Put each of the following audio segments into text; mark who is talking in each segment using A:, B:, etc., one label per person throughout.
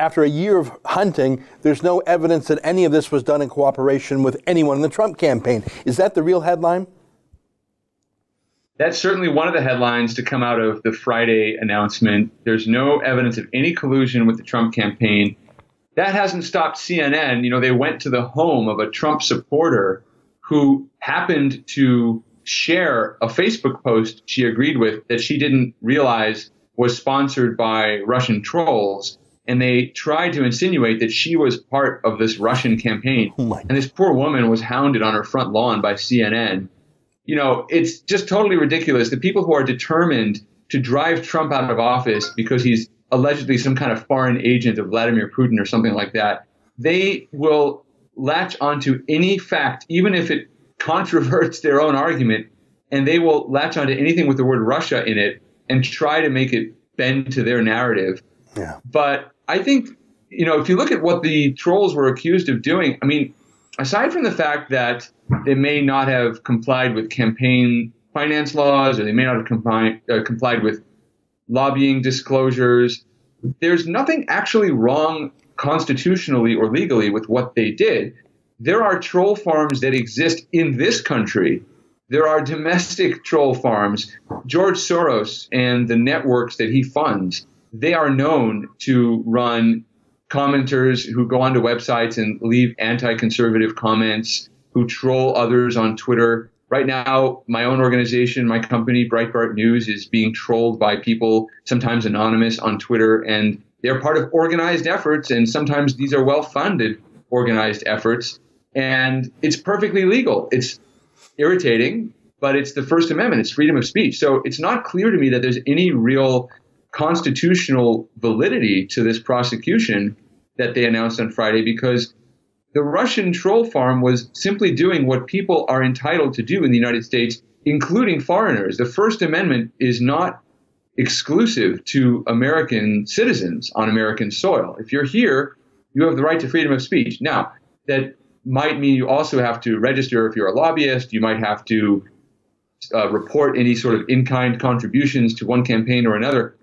A: after a year of hunting, there's no evidence that any of this was done in cooperation with anyone in the Trump campaign. Is that the real headline?
B: That's certainly one of the headlines to come out of the Friday announcement. There's no evidence of any collusion with the Trump campaign. That hasn't stopped CNN. You know, they went to the home of a Trump supporter who happened to share a Facebook post she agreed with that she didn't realize was sponsored by Russian trolls. And they tried to insinuate that she was part of this Russian campaign. And this poor woman was hounded on her front lawn by CNN. You know, it's just totally ridiculous. The people who are determined to drive Trump out of office because he's allegedly some kind of foreign agent of Vladimir Putin or something like that, they will latch onto any fact, even if it controverts their own argument, and they will latch onto anything with the word Russia in it and try to make it bend to their narrative.
A: Yeah.
B: But I think, you know, if you look at what the trolls were accused of doing, I mean, aside from the fact that they may not have complied with campaign finance laws, or they may not have complied with lobbying disclosures, there's nothing actually wrong constitutionally or legally with what they did. There are troll farms that exist in this country. There are domestic troll farms. George Soros and the networks that he funds, they are known to run commenters who go onto websites and leave anti-conservative comments, who troll others on Twitter. Right now, my own organization, my company, Breitbart News, is being trolled by people, sometimes anonymous, on Twitter. And they're part of organized efforts, and sometimes these are well-funded organized efforts. And it's perfectly legal. It's irritating, but it's the First Amendment. It's freedom of speech. So it's not clear to me that there's any real constitutional validity to this prosecution that they announced on Friday, because the Russian troll farm was simply doing what people are entitled to do in the United States, including foreigners. The First Amendment is not exclusive to American citizens on American soil. If you're here, you have the right to freedom of speech. Now, that might mean you also have to register if you're a lobbyist. You might have to report any sort of in-kind contributions to one campaign or another.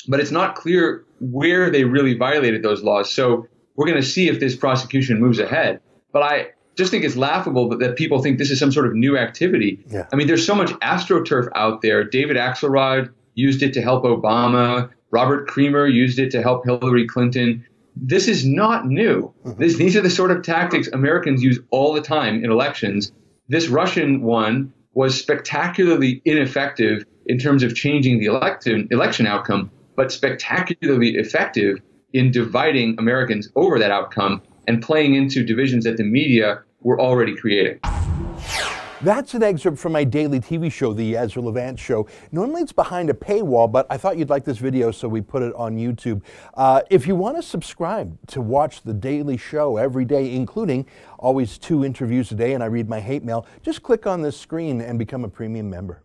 B: But it's not clear where they really violated those laws. So we're going to see if this prosecution moves ahead. But I just think it's laughable that people think this is some sort of new activity.
A: Yeah.
B: I mean, there's so much AstroTurf out there. David Axelrod used it to help Obama. Robert Creamer used it to help Hillary Clinton. This is not new. These are the sort of tactics Americans use all the time in elections. This Russian one was spectacularly ineffective in terms of changing the election outcome, but spectacularly effective in dividing Americans over that outcome and playing into divisions that the media were already creating.
A: That's an excerpt from my daily TV show, The Ezra Levant Show. Normally it's behind a paywall, but I thought you'd like this video, so we put it on YouTube. If you want to subscribe to watch the daily show every day, including always 2 interviews a day, and I read my hate mail, just click on this screen and become a premium member.